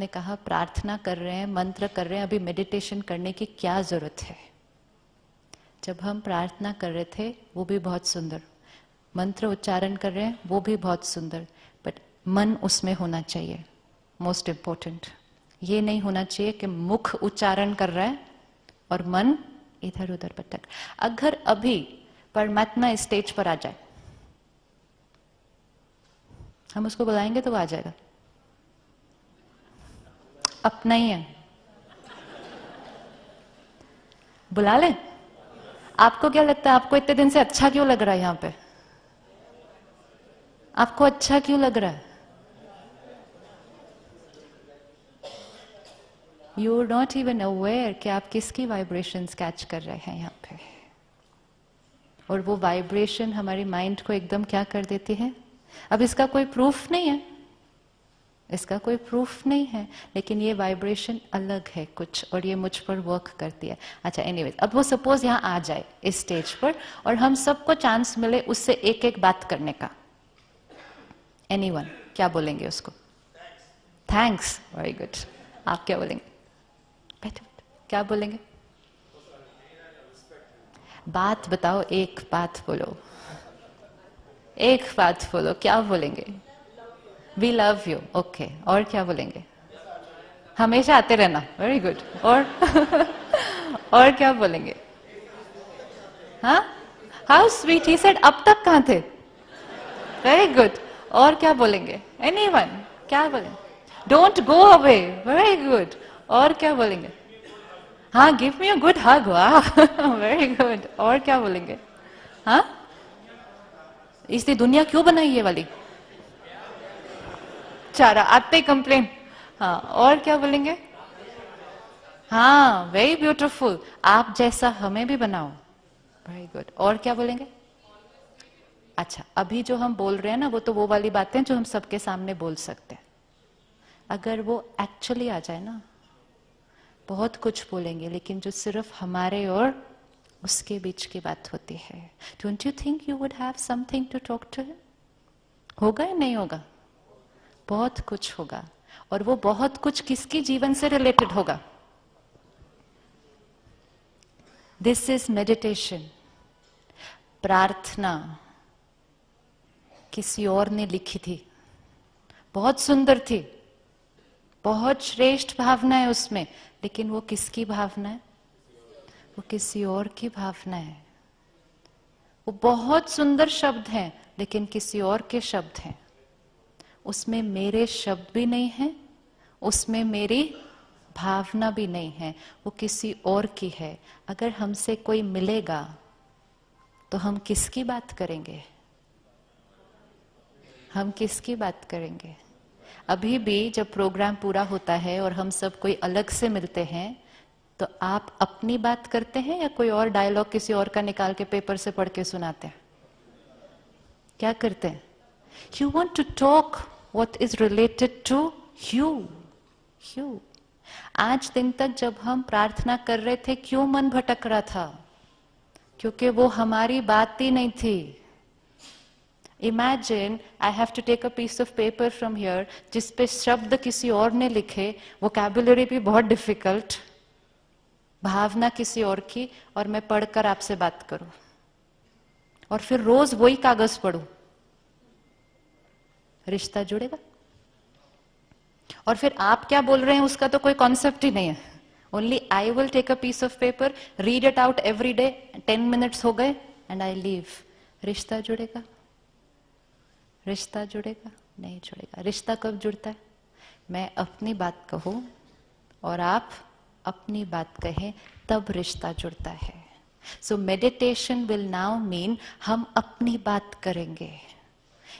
ने कहा प्रार्थना कर रहे हैं, मंत्र कर रहे हैं, अभी मेडिटेशन करने की क्या जरूरत है? जब हम प्रार्थना कर रहे थे वो भी बहुत सुंदर, मंत्र उच्चारण कर रहे हैं वो भी बहुत सुंदर, बट मन उसमें होना चाहिए, मोस्ट इम्पोर्टेंट। ये नहीं होना चाहिए कि मुख उच्चारण कर रहा है और मन इधर उधर भटक। अगर अभी परमात्मा इस स्टेज पर आ जाए, हम उसको बुलाएंगे तो वो आ जाएगा, अपना ही है, बुला ले। आपको क्या लगता है, आपको इतने दिन से अच्छा क्यों लग रहा है यहां पे? आपको अच्छा क्यों लग रहा है? You are not even aware कि आप किसकी वाइब्रेशंस कैच कर रहे हैं यहाँ पे, और वो वाइब्रेशन हमारी माइंड को एकदम क्या कर देती है। अब इसका कोई प्रूफ नहीं है, इसका कोई प्रूफ नहीं है, लेकिन ये वाइब्रेशन अलग है कुछ, और ये मुझ पर वर्क करती है। अच्छा एनीवेज, अब वो सपोज यहाँ आ जाए इस स्टेज पर और हम सबको चांस मिले उससे एक एक बात करने का। एनीवन, क्या बोलेंगे उसको? Thanks, very good. आप क्या बोलेंगे? बैठो, क्या बोलेंगे? बात बताओ, एक बात बोलो, एक बात बोलो, क्या बोलेंगे? We love you, okay. और क्या बोलेंगे? हमेशा आते रहना, वेरी गुड। और क्या बोलेंगे? हाँ, हाउ स्वीट, ही सेड अब तक कहाँ थे, वेरी गुड। और क्या बोलेंगे? एनीवन, क्या बोलेंगे? Don't go away, very good. और क्या बोलेंगे? हाँ, गिव मी अ गुड हग, वाह, वेरी गुड। और क्या बोलेंगे? हाँ, इसलिए दुनिया क्यों बनाई ये वाली? चारा आते ही कंप्लेन। हाँ, और क्या बोलेंगे? हाँ, वेरी ब्यूटीफुल, आप जैसा हमें भी बनाओ, वेरी गुड। और क्या बोलेंगे? अच्छा, अभी जो हम बोल रहे हैं ना, वो तो वो वाली बातें जो हम सबके सामने बोल सकते हैं। अगर वो एक्चुअली आ जाए ना, बहुत कुछ बोलेंगे, लेकिन जो सिर्फ हमारे और उसके बीच की बात होती है। Don't you think you would have something to talk to him? होगा या नहीं होगा? बहुत कुछ होगा, और वो बहुत कुछ किसकी जीवन से रिलेटेड होगा? This is meditation. प्रार्थना किसी और ने लिखी थी, बहुत सुंदर थी, बहुत श्रेष्ठ भावना है उसमें, लेकिन वो किसकी भावना है? वो किसी और की भावना है। वो बहुत सुंदर शब्द हैं, लेकिन किसी और के शब्द हैं। उसमें मेरे शब्द भी नहीं है, उसमें मेरी भावना भी नहीं है, वो किसी और की है। अगर हमसे कोई मिलेगा तो हम किसकी बात करेंगे? हम किसकी बात करेंगे? अभी भी जब प्रोग्राम पूरा होता है और हम सब कोई अलग से मिलते हैं, तो आप अपनी बात करते हैं या कोई और डायलॉग किसी और का निकाल के पेपर से पढ़ के सुनाते हैं? क्या करते हैं? You want to talk what is related to you. आज दिन तक जब हम प्रार्थना कर रहे थे, क्यों मन भटक रहा था? क्योंकि वो हमारी बात ही नहीं थी। Imagine I have to take a piece of paper from here जिसपे शब्द किसी और ने लिखे, vocabulary भी बहुत डिफिकल्ट, भावना किसी और की, और मैं पढ़कर आपसे बात करूं, और फिर रोज वही कागज पढ़ूं। रिश्ता जुड़ेगा? और फिर आप क्या बोल रहे हैं उसका तो कोई कॉन्सेप्ट ही नहीं है। Only I will take a piece of paper, read it out every day, 10 minutes हो गए एंड आई लीव। रिश्ता जुड़ेगा? रिश्ता जुड़ेगा? नहीं जुड़ेगा। रिश्ता कब जुड़ता है? मैं अपनी बात कहूं और आप अपनी बात कहें, तब रिश्ता जुड़ता है। So meditation will now mean हम अपनी बात करेंगे।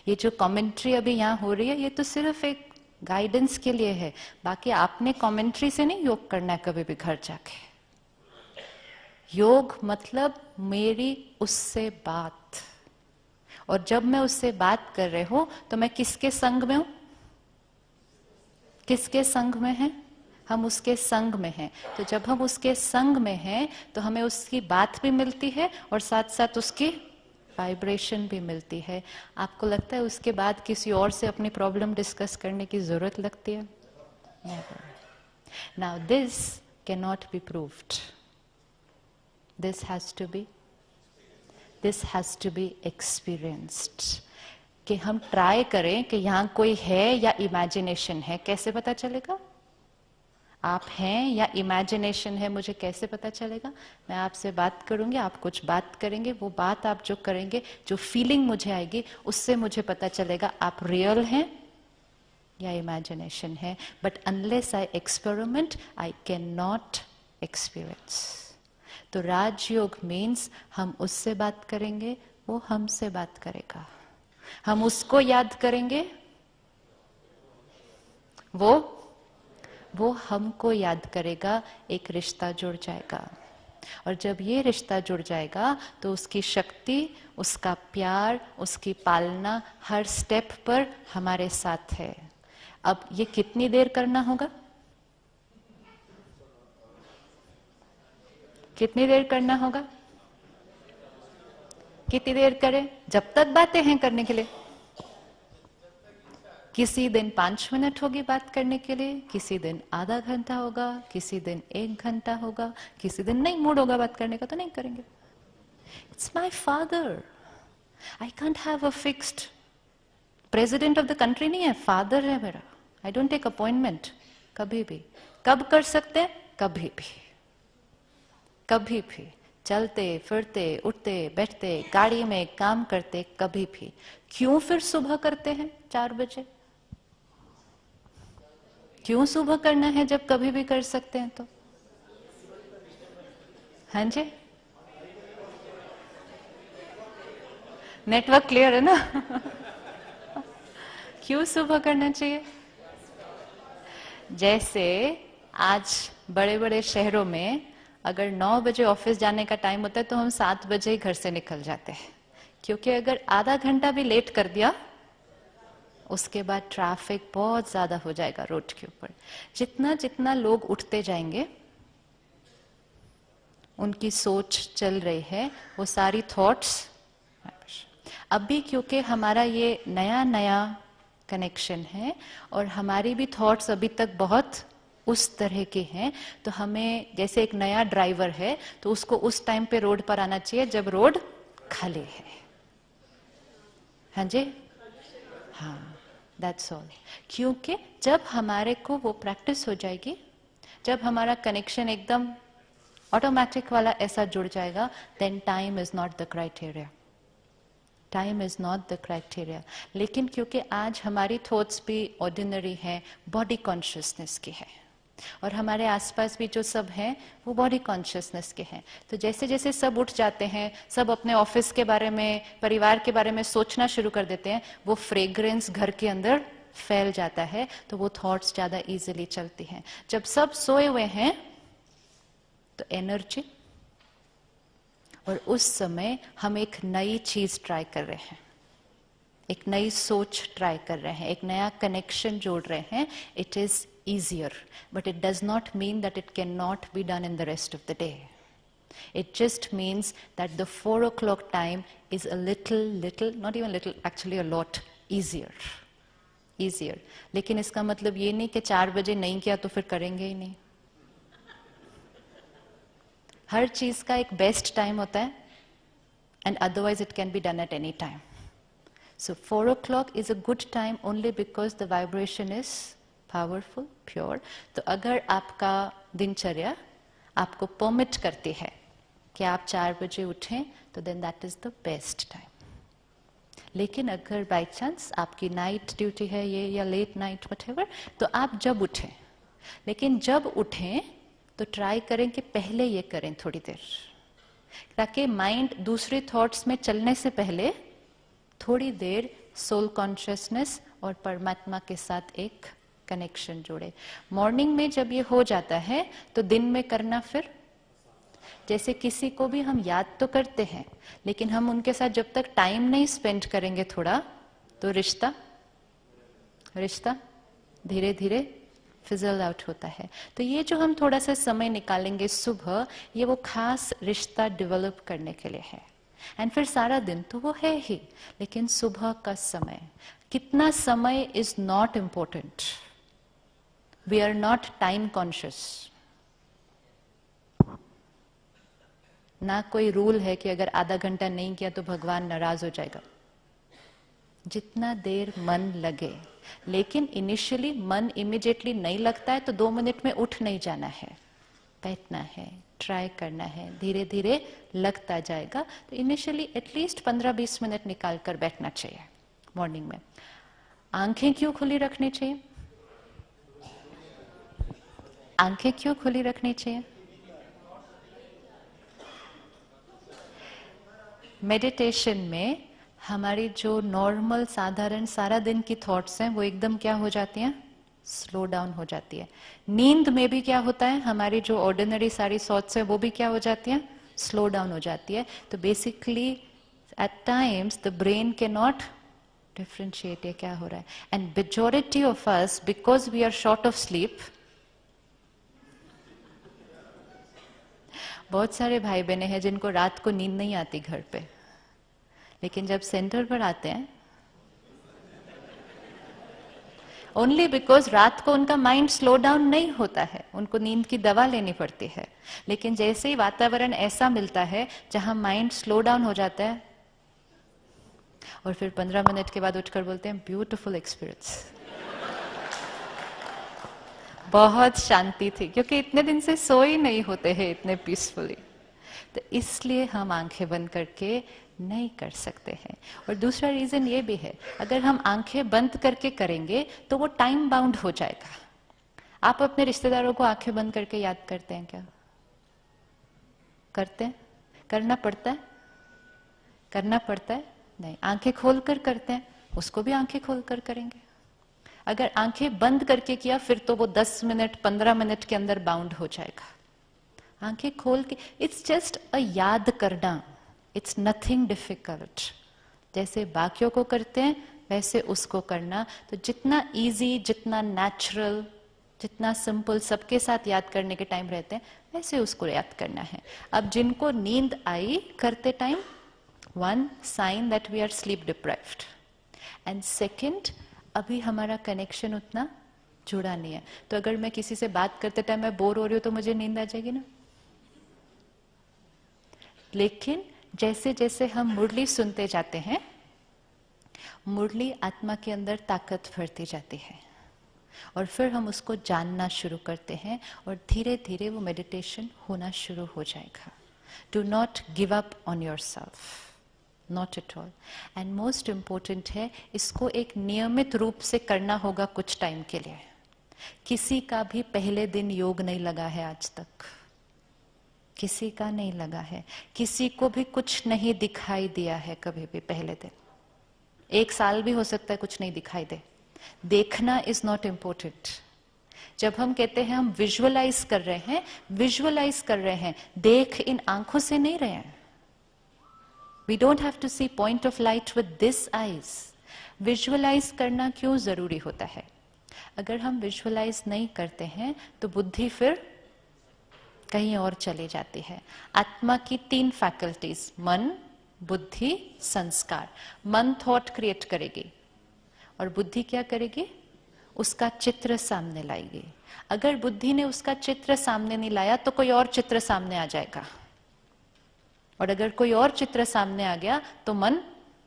ये जो कमेंट्री अभी यहाँ हो रही है, ये तो सिर्फ एक गाइडेंस के लिए है। बाकी आपने कमेंट्री से नहीं योग करना है कभी भी घर जाके। योग मतलब मेरी उससे बात, और जब मैं उससे बात कर रहे हूं तो मैं किसके संग में हूं? किसके संग में है? हम उसके संग में हैं। तो जब हम उसके संग में हैं तो हमें उसकी बात भी मिलती है और साथ साथ उसकी वाइब्रेशन भी मिलती है। आपको लगता है उसके बाद किसी और से अपनी प्रॉब्लम डिस्कस करने की जरूरत लगती है? Never. Now this cannot be proved. This has to be experienced. कि हम ट्राई करें कि यहाँ कोई है या इमेजिनेशन है, कैसे पता चलेगा? आप हैं या इमेजिनेशन है, मुझे कैसे पता चलेगा? मैं आपसे बात करूंगी, आप कुछ बात करेंगे, वो बात आप जो करेंगे, जो फीलिंग मुझे आएगी, उससे मुझे पता चलेगा आप रियल हैं या इमेजिनेशन है. But unless I experiment I can not experience. तो राजयोग मीन्स हम उससे बात करेंगे, वो हमसे बात करेगा. हम उसको याद करेंगे, वो हमको याद करेगा. एक रिश्ता जुड़ जाएगा. और जब ये रिश्ता जुड़ जाएगा तो उसकी शक्ति, उसका प्यार, उसकी पालना हर स्टेप पर हमारे साथ है. अब ये कितनी देर करना होगा? कितनी देर करना होगा? कितनी देर करें? जब तक बातें हैं करने के लिए. किसी दिन 5 मिनट होगी बात करने के लिए, किसी दिन आधा घंटा होगा, किसी दिन 1 घंटा होगा, किसी दिन नहीं मूड होगा बात करने का तो नहीं करेंगे. It's my father. I can't have a fixed president of the country. नहीं है, फादर है मेरा. I don't take appointment. कभी भी. कब कर सकते हैं? कभी भी. कभी भी. चलते फिरते, उठते बैठते, गाड़ी में, काम करते, कभी भी. क्यों फिर सुबह करते हैं 4 बजे? क्यों सुबह करना है जब कभी भी कर सकते हैं? तो हाँ जी, नेटवर्क क्लियर है ना? क्यों सुबह करना चाहिए? जैसे आज बड़े बड़े शहरों में अगर 9 बजे ऑफिस जाने का टाइम होता है तो हम 7 बजे ही घर से निकल जाते हैं, क्योंकि अगर आधा घंटा भी लेट कर दिया उसके बाद ट्रैफिक बहुत ज्यादा हो जाएगा रोड के ऊपर. जितना जितना लोग उठते जाएंगे, उनकी सोच चल रही है, वो सारी थॉट्स. अभी क्योंकि हमारा ये नया नया कनेक्शन है और हमारी भी थॉट्स अभी तक बहुत उस तरह के हैं, तो हमें जैसे एक नया ड्राइवर है तो उसको उस टाइम पे रोड पर आना चाहिए जब रोड खाली है. हाँ जी, हाँ, दैट्स ऑल. क्योंकि जब हमारे को वो प्रैक्टिस हो जाएगी, जब हमारा कनेक्शन एकदम ऑटोमेटिक वाला ऐसा जुड़ जाएगा, then time is not the criteria. Time is not the criteria. लेकिन क्योंकि आज हमारी थॉट्स भी ऑर्डिनरी हैं, बॉडी कॉन्शियसनेस की है, और हमारे आसपास भी जो सब हैं वो बॉडी कॉन्शियसनेस के हैं, तो जैसे जैसे सब उठ जाते हैं, सब अपने ऑफिस के बारे में, परिवार के बारे में सोचना शुरू कर देते हैं, वो फ्रेग्रेंस घर के अंदर फैल जाता है, तो वो थॉट्स ज्यादा इजीली चलती हैं. जब सब सोए हुए हैं तो एनर्जी, और उस समय हम एक नई चीज ट्राई कर रहे हैं, एक नई सोच ट्राई कर रहे हैं, एक नया कनेक्शन जोड़ रहे हैं. It is easier, but it does not mean that it cannot be done in the rest of the day. It just means that the 4 o'clock time is a little, not even little, actually a lot easier. लेकिन इसका मतलब ये नहीं कि 4 बजे नहीं किया तो फिर करेंगे ही नहीं. हर चीज का एक बेस्ट टाइम होता है, and otherwise it can be done at any time. So 4 o'clock is a good time only because the vibration is powerful, pure. तो अगर आपका दिनचर्या आपको परमिट करती है कि आप 4 बजे उठें, तो then that is the best time. लेकिन अगर बाय चांस आपकी नाइट ड्यूटी है ये, या लेट नाइट व्हाटएवर, तो आप जब उठें. लेकिन जब उठें तो ट्राई करें कि पहले ये करें थोड़ी देर, ताकि माइंड दूसरी थॉट्स में चलने से पहले थोड़ी देर सोल कॉन्शियसनेस और परमात्मा के साथ एक कनेक्शन जोड़े. मॉर्निंग में जब ये हो जाता है तो दिन में करना, फिर जैसे किसी को भी हम याद तो करते हैं, लेकिन हम उनके साथ जब तक टाइम नहीं स्पेंड करेंगे थोड़ा, तो रिश्ता धीरे धीरे फिजल आउट होता है. तो ये जो हम थोड़ा सा समय निकालेंगे सुबह, ये वो खास रिश्ता डेवलप करने के लिए है. एंड फिर सारा दिन तो वो है ही, लेकिन सुबह का समय, कितना समय is not important. We are not time conscious. ना कोई रूल है कि अगर आधा घंटा नहीं किया तो भगवान नाराज हो जाएगा। जितना देर मन लगे, लेकिन इनिशियली मन इमिडिएटली नहीं लगता है तो 2 मिनट में उठ नहीं जाना है, बैठना है, ट्राई करना है, धीरे धीरे लगता जाएगा। तो इनिशियली एटलीस्ट 15-20 मिनट निकाल कर बैठना चाहिए मॉर्निंग में। आंखें क्यों खुली रखनी चाहिए? आंखें क्यों खुली रखनी चाहिए? मेडिटेशन में हमारी जो नॉर्मल साधारण सारा दिन की थॉट्स हैं वो एकदम क्या हो जाती हैं? स्लो डाउन हो जाती है। नींद में भी क्या होता है? हमारी जो ऑर्डिनरी सारी थॉट्स हैं वो भी क्या हो जाती हैं? स्लो डाउन हो जाती है। तो basically at times the brain can not differentiate ये क्या हो रहा है। And majority of us, because we are short of sleep, बहुत सारे भाई बहने हैं जिनको रात को नींद नहीं आती घर पे, लेकिन जब सेंटर पर आते हैं ओनली बिकॉज रात को उनका माइंड स्लो डाउन नहीं होता है, उनको नींद की दवा लेनी पड़ती है। लेकिन जैसे ही वातावरण ऐसा मिलता है जहां माइंड स्लो डाउन हो जाता है, और फिर 15 मिनट के बाद उठकर बोलते हैं ब्यूटीफुल एक्सपीरियंस, बहुत शांति थी, क्योंकि इतने दिन से सो ही नहीं होते हैं इतने पीसफुली। तो इसलिए हम आंखें बंद करके नहीं कर सकते हैं। और दूसरा रीजन ये भी है, अगर हम आंखें बंद करके करेंगे तो वो टाइम बाउंड हो जाएगा। आप अपने रिश्तेदारों को आंखें बंद करके याद करते हैं क्या? करते हैं? करना पड़ता है? करना पड़ता है? नहीं। आंखें खोलकर करते हैं, उसको भी आंखें खोलकर करेंगे। अगर आंखें बंद करके किया फिर तो वो 10 मिनट 15 मिनट के अंदर बाउंड हो जाएगा। आंखें खोल के इट्स जस्ट अ याद करना, इट्स नथिंग डिफिकल्ट। जैसे बाकियों को करते हैं वैसे उसको करना। तो जितना इजी, जितना नेचुरल, जितना सिंपल सबके साथ याद करने के टाइम रहते हैं वैसे उसको याद करना है। अब जिनको नींद आई करते time, one sign that we are sleep deprived, and second अभी हमारा कनेक्शन उतना जुड़ा नहीं है। तो अगर मैं किसी से बात करते टाइम मैं बोर हो रही हूं तो मुझे नींद आ जाएगी ना। लेकिन जैसे जैसे हम मुरली सुनते जाते हैं, मुरली आत्मा के अंदर ताकत भरती जाती है और फिर हम उसको जानना शुरू करते हैं और धीरे धीरे वो मेडिटेशन होना शुरू हो जाएगा। Do not give up on your self, not at all. And most important है, इसको एक नियमित रूप से करना होगा कुछ टाइम के लिए। किसी का भी पहले दिन योग नहीं लगा है आज तक, किसी का नहीं लगा है, किसी को भी कुछ नहीं दिखाई दिया है कभी भी पहले दिन। 1 साल भी हो सकता है कुछ नहीं दिखाई दे। देखना इज नॉट इम्पोर्टेंट। जब हम कहते हैं हम विजुअलाइज कर रहे हैं, विजुअलाइज कर रहे हैं, देख इन आंखों से नहीं रहे हैं। We don't have to see point of light with this eyes. Visualise करना क्यों जरूरी होता है? अगर हम विजुअलाइज नहीं करते हैं तो बुद्धि फिर कहीं और चली जाती है। आत्मा की 3 फैकल्टीज, मन, बुद्धि, संस्कार। मन थॉट क्रिएट करेगी और बुद्धि क्या करेगी? उसका चित्र सामने लाएगी। अगर बुद्धि ने उसका चित्र सामने नहीं लाया तो कोई और चित्र सामने आ जाएगा, और अगर कोई और चित्र सामने आ गया तो मन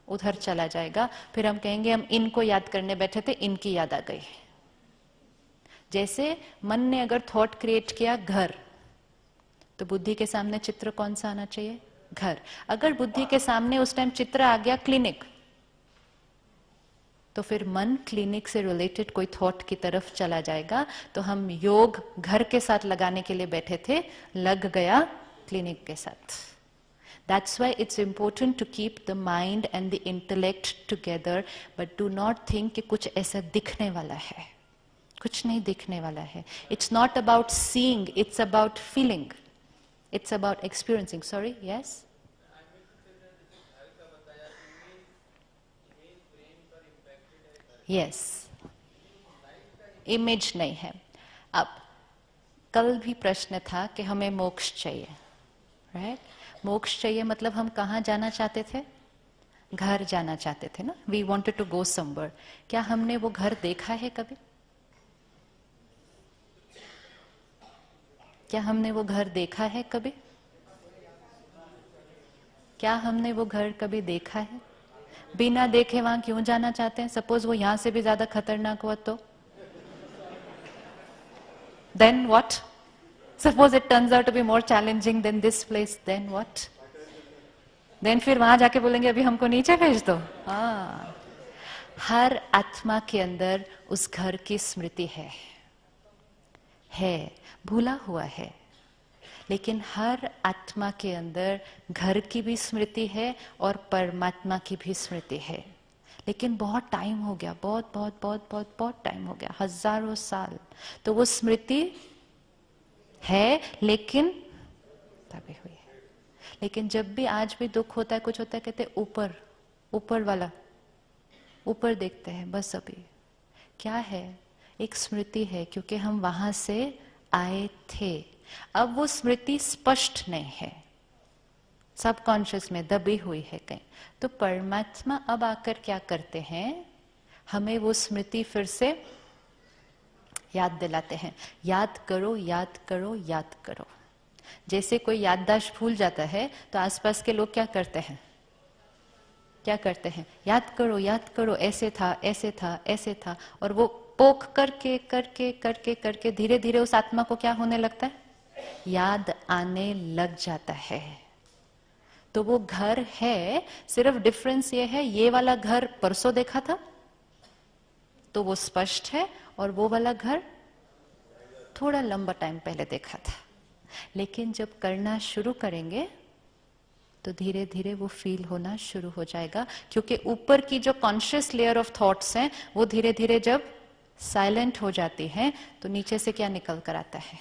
उधर चला जाएगा। फिर हम कहेंगे हम इनको याद करने बैठे थे, इनकी याद आ गई। जैसे मन ने अगर थॉट क्रिएट किया घर, तो बुद्धि के सामने चित्र कौन सा आना चाहिए? घर। अगर बुद्धि के सामने उस टाइम चित्र आ गया क्लिनिक, तो फिर मन क्लिनिक से रिलेटेड कोई थॉट की तरफ चला जाएगा। तो हम योग घर के साथ लगाने के लिए बैठे थे, लग गया क्लिनिक के साथ। That's why it's important to keep the mind and the intellect together, but do not think कि कुछ ऐसा दिखने वाला है। कुछ नहीं दिखने वाला है। It's not about seeing, it's about feeling. It's about experiencing. Sorry, yes? Yes. Image नहीं है। अब कल भी प्रश्न था कि हमें मोक्ष चाहिए, राइट? मोक्ष चाहिए मतलब हम कहाँ जाना चाहते थे? घर जाना चाहते थे ना। We wanted to go somewhere. क्या हमने वो घर देखा है कभी? क्या हमने वो घर देखा है कभी? क्या हमने वो घर कभी देखा है? बिना देखे वहां क्यों जाना चाहते हैं? सपोज वो यहां से भी ज्यादा खतरनाक हुआ तो? Then what? Suppose it turns out to be more challenging than this place, then what? Then फिर वहां जाके बोलेंगे अभी हमको नीचे भेज दो। हाँ, हर आत्मा के अंदर उस घर की स्मृति है, भूला हुआ है, लेकिन हर आत्मा के अंदर घर की भी स्मृति है और परमात्मा की भी स्मृति है। लेकिन बहुत टाइम हो गया, बहुत बहुत बहुत बहुत बहुत टाइम हो गया, हजारों साल, तो वो स्मृति है लेकिन दबी हुई है। लेकिन जब भी आज भी दुख होता है, कुछ होता है, कहते ऊपर, ऊपर वाला, ऊपर देखते हैं, बस अभी क्या है, एक स्मृति है, क्योंकि हम वहां से आए थे। अब वो स्मृति स्पष्ट नहीं है, सबकॉन्शियस में दबी हुई है कहीं। तो परमात्मा अब आकर क्या करते हैं, हमें वो स्मृति फिर से याद दिलाते हैं। याद करो, याद करो, याद करो। जैसे कोई याददाश्त भूल जाता है तो आसपास के लोग क्या करते हैं, क्या करते हैं, याद करो, याद करो, ऐसे था, ऐसे था, ऐसे था। और वो पोक करके करके करके करके धीरे धीरे उस आत्मा को क्या होने लगता है, याद आने लग जाता है। तो वो घर है, सिर्फ डिफरेंस ये है, ये वाला घर परसों देखा था तो वो स्पष्ट है, और वो वाला घर थोड़ा लंबा टाइम पहले देखा था। लेकिन जब करना शुरू करेंगे तो धीरे धीरे वो फील होना शुरू हो जाएगा, क्योंकि ऊपर की जो कॉन्शियस लेयर ऑफ थॉट्स हैं वो धीरे धीरे जब साइलेंट हो जाती है तो नीचे से क्या निकल कर आता है।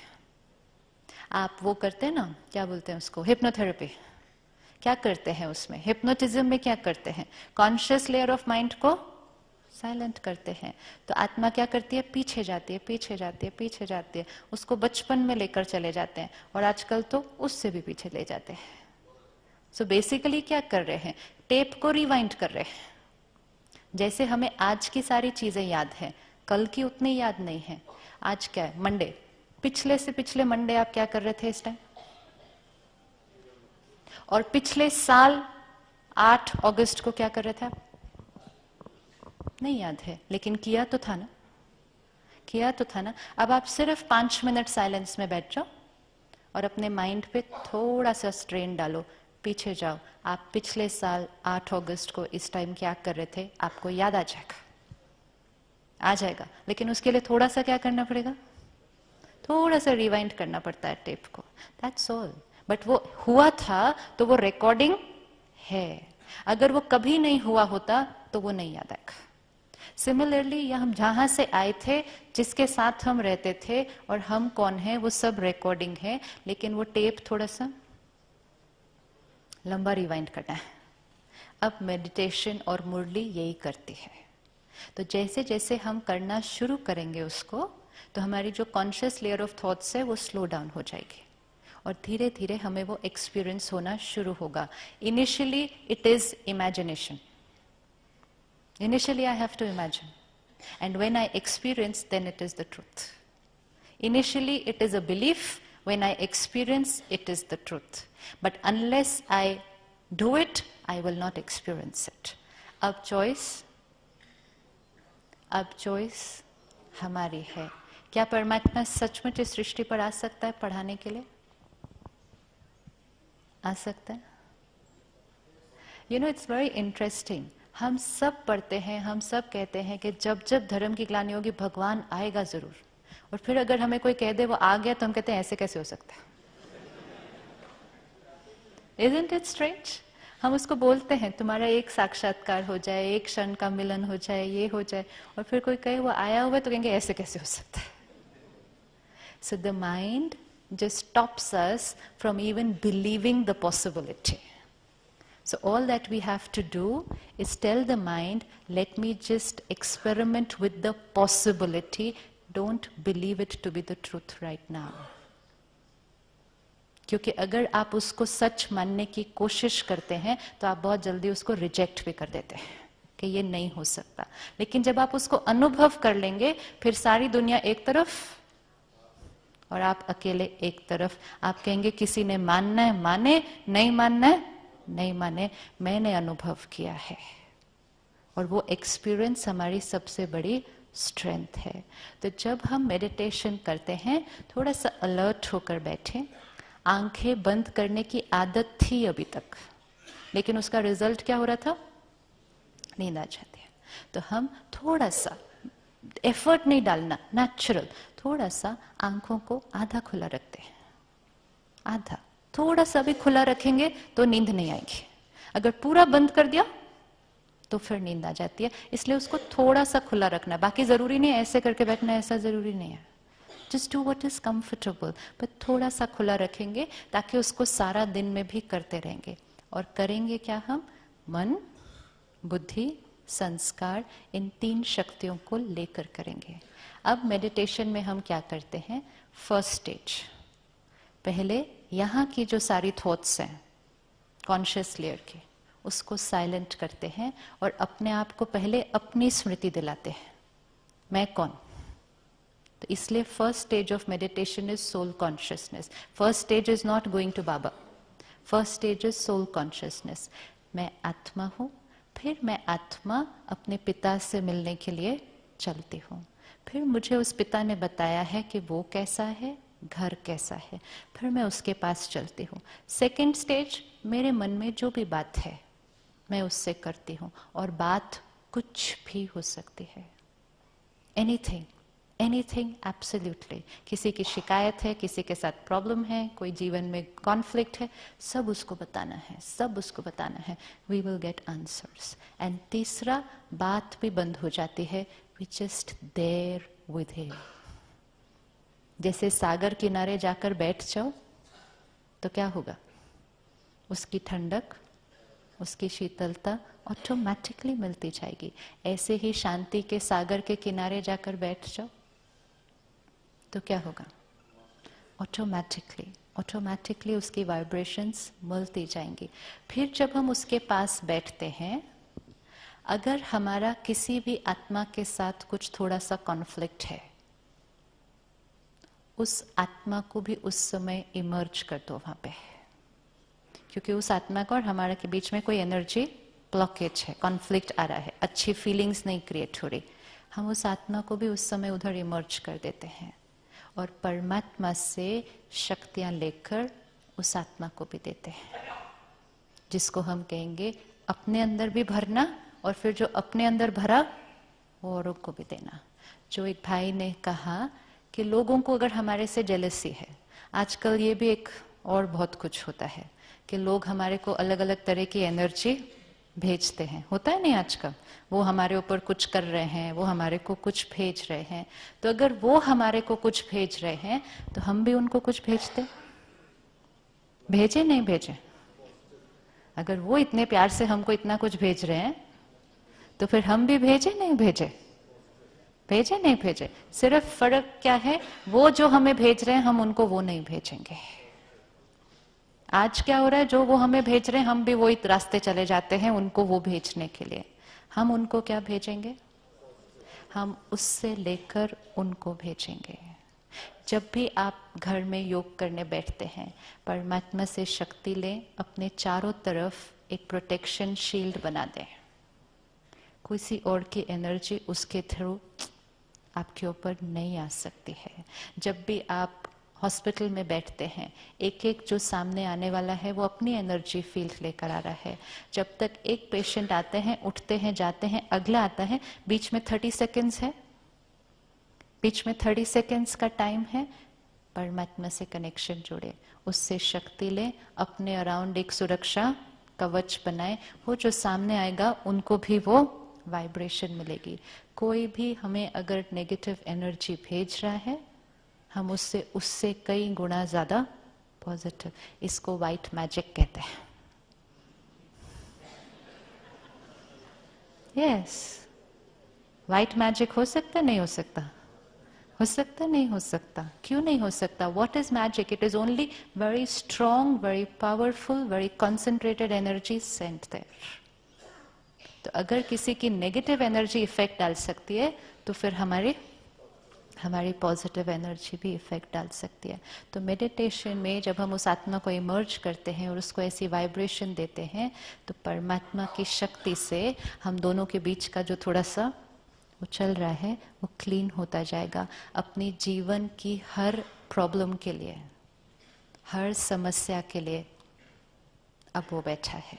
आप वो करते हैं ना, क्या बोलते हैं उसको, हिप्नोथेरेपी। क्या करते हैं उसमें, हिप्नोटिज्म में क्या करते हैं, कॉन्शियस लेयर ऑफ माइंड को साइलेंट करते हैं। तो आत्मा क्या करती है, पीछे जाती है, पीछे जाती है, पीछे जाती है। उसको बचपन में लेकर चले जाते हैं, और आजकल तो उससे भी पीछे ले जाते हैं। सो बेसिकली क्या कर रहे हैं, टेप को रिवाइंड कर रहे हैं। जैसे हमें आज की सारी चीजें याद है, कल की उतनी याद नहीं है। आज क्या है, मंडे, पिछले से पिछले मंडे आप क्या कर रहे थे इस टाइम, और पिछले साल 8 अगस्त को क्या कर रहे थे आप, नहीं याद है, लेकिन किया तो था ना, किया तो था ना। अब आप सिर्फ 5 मिनट साइलेंस में बैठ जाओ और अपने माइंड पे थोड़ा सा स्ट्रेन डालो, पीछे जाओ। आप पिछले साल 8 अगस्त को इस टाइम क्या कर रहे थे, आपको याद आ जाएगा, आ जाएगा। लेकिन उसके लिए थोड़ा सा क्या करना पड़ेगा, थोड़ा सा रिवाइंड करना पड़ता है टेप को, दैट्स ऑल। बट वो हुआ था तो वो रिकॉर्डिंग है। अगर वो कभी नहीं हुआ होता तो वो नहीं याद आएगा। सिमिलरली हम जहां से आए थे, जिसके साथ हम रहते थे और हम कौन है, वो सब रिकॉर्डिंग है, लेकिन वो टेप थोड़ा सा लंबा रिवाइंड करना है। अब मेडिटेशन और मुरली यही करती है। तो जैसे जैसे हम करना शुरू करेंगे उसको, तो हमारी जो कॉन्शियस लेयर ऑफ थॉट्स है वो स्लो डाउन हो जाएगी, और धीरे धीरे हमें वो एक्सपीरियंस होना शुरू होगा। Initially it is imagination, initially I have to imagine, and when I experience, then it is the truth. Initially it is a belief, when I experience, it is the truth. But unless I do it, I will not experience it. अब choice हमारी है। क्या परमात्मा सचमुच इस सृष्टि पर आ सकता है पढ़ाने के लिए, आ सकता है? You know, it's very interesting. हम सब पढ़ते हैं, हम सब कहते हैं कि जब जब धर्म की ग्लानि होगी भगवान आएगा जरूर, और फिर अगर हमें कोई कह दे वो आ गया तो हम कहते हैं ऐसे कैसे हो सकता है। Isn't it strange? हम उसको बोलते हैं तुम्हारा एक साक्षात्कार हो जाए, एक क्षण का मिलन हो जाए, ये हो जाए, और फिर कोई कहे वो आया हुआ है तो कहेंगे ऐसे कैसे हो सकता है। So the mind just stops us from even believing the possibility. So all that we have to do is tell the mind, let me just experiment with the possibility, don't believe it to be the truth right now. क्योंकि अगर आप उसको सच मानने की कोशिश करते हैं तो आप बहुत जल्दी उसको रिजेक्ट भी कर देते हैं कि ये नहीं हो सकता। लेकिन जब आप उसको अनुभव कर लेंगे, फिर सारी दुनिया एक तरफ और आप अकेले एक तरफ। आप कहेंगे किसी ने मानना है माने, नहीं मानना है नहीं माने, मैंने अनुभव किया है। और वो एक्सपीरियंस हमारी सबसे बड़ी स्ट्रेंथ है। तो जब हम मेडिटेशन करते हैं, थोड़ा सा अलर्ट होकर बैठे। आंखें बंद करने की आदत थी अभी तक, लेकिन उसका रिजल्ट क्या हो रहा था? नींद आ जाती है। तो हम थोड़ा सा एफर्ट नहीं डालना, नेचुरल, थोड़ा सा आंखों को आधा खुला रखते हैं। आधा, थोड़ा सा भी खुला रखेंगे तो नींद नहीं आएगी। अगर पूरा बंद कर दिया तो फिर नींद आ जाती है। इसलिए उसको थोड़ा सा खुला रखना। बाकी जरूरी नहीं है ऐसे करके बैठना, ऐसा जरूरी नहीं है। Just do what is comfortable, पर थोड़ा सा खुला रखेंगे ताकि उसको सारा दिन में भी करते रहेंगे। और करेंगे क्या हम? मन, बुद्धि, संस्कार, इन 3 शक्तियों को लेकर करेंगे। अब मेडिटेशन में हम क्या करते हैं? फर्स्ट स्टेज, पहले यहाँ की जो सारी थॉट्स हैं कॉन्शियस लेयर की, उसको साइलेंट करते हैं और अपने आप को पहले अपनी स्मृति दिलाते हैं, मैं कौन। तो इसलिए first stage of meditation is soul consciousness. First stage is not going to Baba, first stage is soul consciousness. मैं आत्मा हूं। फिर मैं आत्मा अपने पिता से मिलने के लिए चलती हूं। फिर मुझे उस पिता ने बताया है कि वो कैसा है, घर कैसा है, फिर मैं उसके पास चलती हूँ। सेकेंड स्टेज, मेरे मन में जो भी बात है मैं उससे करती हूँ, और बात कुछ भी हो सकती है। Anything, anything, absolutely. किसी की शिकायत है, किसी के साथ प्रॉब्लम है, कोई जीवन में कॉन्फ्लिक्ट है, सब उसको बताना है, सब उसको बताना है। We will get answers. And तीसरा, बात भी बंद हो जाती है, we just there with him. जैसे सागर किनारे जाकर बैठ जाओ तो क्या होगा? उसकी ठंडक, उसकी शीतलता ऑटोमेटिकली मिलती जाएगी। ऐसे ही शांति के सागर के किनारे जाकर बैठ जाओ तो क्या होगा? ऑटोमेटिकली उसकी वाइब्रेशंस मिलती जाएंगी। फिर जब हम उसके पास बैठते हैं, अगर हमारा किसी भी आत्मा के साथ कुछ थोड़ा सा कॉन्फ्लिक्ट है, उस आत्मा को भी उस समय इमर्ज कर दो वहां पे, क्योंकि उस आत्मा का और हमारे के बीच में कोई एनर्जी ब्लॉकेज है, कॉन्फ्लिक्ट आ रहा है, अच्छी फीलिंग्स नहीं क्रिएट हो रही। हम उस आत्मा को भी उस समय उधर इमर्ज कर देते हैं और परमात्मा से शक्तियां लेकर उस आत्मा को भी देते हैं, जिसको हम कहेंगे अपने अंदर भी भरना, और फिर जो अपने अंदर भरा वो औरों को भी देना। जो एक भाई ने कहा कि लोगों को अगर हमारे से जेलसी है, आजकल ये भी एक और बहुत कुछ होता है कि लोग हमारे को अलग अलग तरह की एनर्जी भेजते हैं, होता है नहीं आजकल? वो हमारे ऊपर कुछ कर रहे हैं, वो हमारे को कुछ भेज रहे हैं। तो अगर वो हमारे को कुछ भेज रहे हैं तो हम भी उनको कुछ भेजते, भेजे नहीं भेजे? अगर वो इतने प्यार से हमको इतना कुछ भेज रहे हैं तो फिर हम भी भेजे नहीं भेजे? भेजे नहीं भेजे। सिर्फ फर्क क्या है, वो जो हमें भेज रहे हैं हम उनको वो नहीं भेजेंगे। आज क्या हो रहा है, जो वो हमें भेज रहे हैं हम भी वही रास्ते चले जाते हैं उनको वो भेजने के लिए। हम उनको क्या भेजेंगे? हम उससे लेकर उनको भेजेंगे। जब भी आप घर में योग करने बैठते हैं, परमात्मा से शक्ति लें, अपने चारों तरफ एक प्रोटेक्शन शील्ड बना दें। किसी और की एनर्जी उसके थ्रू आपके ऊपर नहीं आ सकती है। जब भी आप हॉस्पिटल में बैठते हैं, एक एक जो सामने आने वाला है वो अपनी एनर्जी फील्ड लेकर आ रहा है। जब तक एक पेशेंट आते हैं, उठते हैं, जाते हैं, अगला आता है, बीच में 30 सेकेंड्स है, बीच में 30 सेकेंड्स का टाइम है। परमात्मा से कनेक्शन जोड़े, उससे शक्ति लें, अपने अराउंड एक सुरक्षा कवच बनाए। वो जो सामने आएगा उनको भी वो वाइब्रेशन मिलेगी। कोई भी हमें अगर नेगेटिव एनर्जी भेज रहा है, हम उससे कई गुना ज्यादा पॉजिटिव। इसको व्हाइट मैजिक कहते हैं। यस, व्हाइट मैजिक हो सकता नहीं हो सकता? हो सकता नहीं हो सकता? क्यों नहीं हो सकता? What is magic? It is only very strong, very powerful, very concentrated energy sent there. तो अगर किसी की नेगेटिव एनर्जी इफेक्ट डाल सकती है तो फिर हमारे हमारी पॉजिटिव एनर्जी भी इफेक्ट डाल सकती है। तो मेडिटेशन में जब हम उस आत्मा को इमर्ज करते हैं और उसको ऐसी वाइब्रेशन देते हैं, तो परमात्मा की शक्ति से हम दोनों के बीच का जो थोड़ा सा वो चल रहा है वो क्लीन होता जाएगा। अपनी जीवन की हर प्रॉब्लम के लिए, हर समस्या के लिए अब वो बैठा है,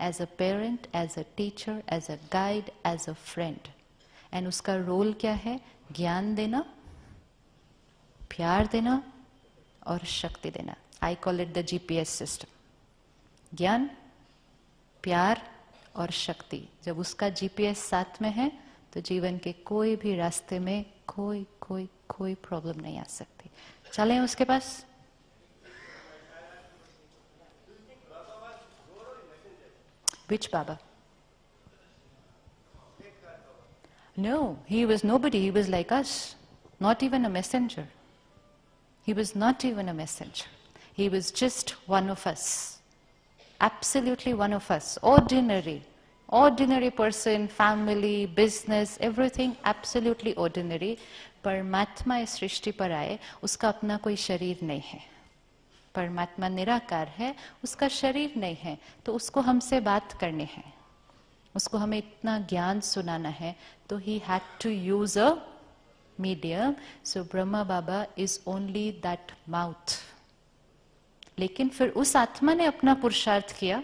as a parent, as a teacher, as a guide, as a friend. And उसका रोल क्या है? ज्ञान देना, प्यार देना और शक्ति देना। I call it the GPS system. ज्ञान, प्यार और शक्ति। जब उसका जीपीएस साथ में है तो जीवन के कोई भी रास्ते में कोई कोई कोई प्रॉब्लम नहीं आ सकती। चलें उसके पास। Which Baba? No, he was nobody. He was like us. Not even a messenger. He was not even a messenger. He was just one of us. Absolutely one of us. Ordinary. Ordinary person, family, business, everything absolutely ordinary. परमात्मा इस सृष्टि पर आए, उसका अपना कोई शरीर नहीं है। परमात्मा निराकार है, उसका शरीर नहीं है, तो उसको हमसे बात करनी है, उसको हमें इतना ज्ञान सुनाना है, तो he had to use a medium. So Brahma Baba is only that mouth. लेकिन फिर उस आत्मा ने अपना पुरुषार्थ किया,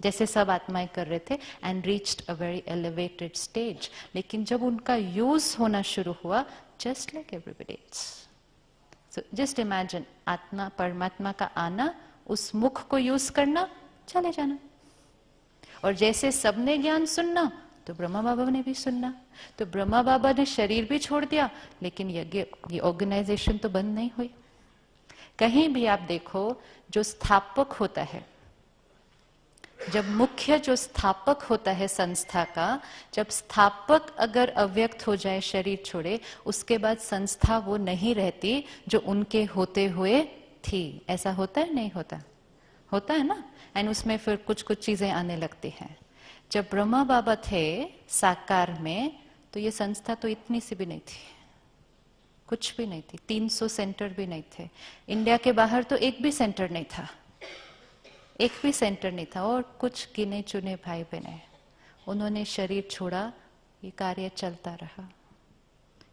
जैसे सब आत्माएं कर रहे थे, and reached a very elevated stage. लेकिन जब उनका यूज होना शुरू हुआ, just like everybody else. So just imagine, आत्मा परमात्मा का आना, उस मुख को यूज करना, चले जाना। और जैसे सबने ज्ञान सुनना, तो ब्रह्मा बाबा ने भी सुनना। तो ब्रह्मा बाबा ने शरीर भी छोड़ दिया, लेकिन ये ऑर्गेनाइजेशन तो बंद नहीं हुई। कहीं भी आप देखो, जो स्थापक होता है, जब मुख्य जो स्थापक होता है संस्था का, जब स्थापक अगर अव्यक्त हो जाए, शरीर छोड़े, उसके बाद संस्था वो नहीं रहती जो उनके होते हुए थी। ऐसा होता है? नहीं होता? होता है ना। एंड उसमें फिर कुछ कुछ चीजें आने लगती हैं। जब ब्रह्मा बाबा थे साकार में, तो ये संस्था तो इतनी सी भी नहीं थी, कुछ भी नहीं थी। 300 सेंटर भी नहीं थे। इंडिया के बाहर तो एक भी सेंटर नहीं था, एक भी सेंटर नहीं था। और कुछ गिने चुने भाई बहन, उन्होंने शरीर छोड़ा, ये कार्य चलता रहा।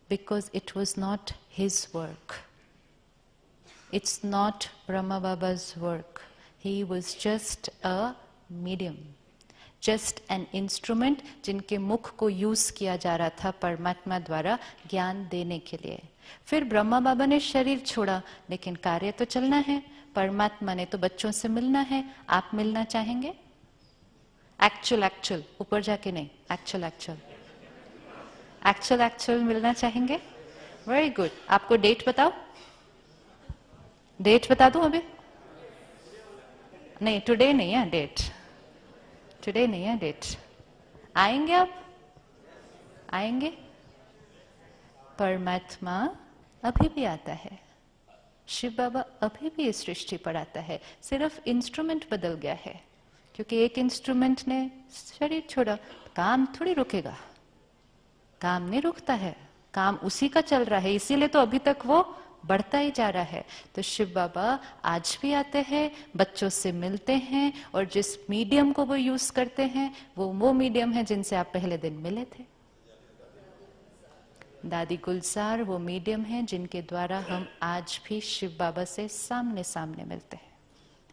Because it was not his work, it's not Brahma Baba's work. He was just a medium, just an instrument, जिनके मुख को यूज किया जा रहा था परमात्मा द्वारा ज्ञान देने के लिए। फिर ब्रह्मा बाबा ने शरीर छोड़ा, लेकिन कार्य तो चलना है। परमात्मा ने तो बच्चों से मिलना है। आप मिलना चाहेंगे? एक्चुअल ऊपर जाके नहीं, एक्चुअल मिलना चाहेंगे? Very good. आपको डेट बताओ, डेट बता दूं अभी? नहीं, टुडे नहीं है डेट, टुडे नहीं है डेट। आएंगे आप? आएंगे? परमात्मा अभी भी आता है, शिव बाबा अभी भी इस सृष्टि पर आता है, सिर्फ इंस्ट्रूमेंट बदल गया है। क्योंकि एक इंस्ट्रूमेंट ने शरीर छोड़ा, काम थोड़ी रुकेगा, काम नहीं रुकता है, काम उसी का चल रहा है, इसीलिए तो अभी तक वो बढ़ता ही जा रहा है। तो शिव बाबा आज भी आते हैं, बच्चों से मिलते हैं, और जिस मीडियम को वो यूज करते हैं, वो मीडियम है जिनसे आप पहले दिन मिले थे। दादी गुलजार वो मीडियम है जिनके द्वारा हम आज भी शिव बाबा से सामने सामने मिलते हैं,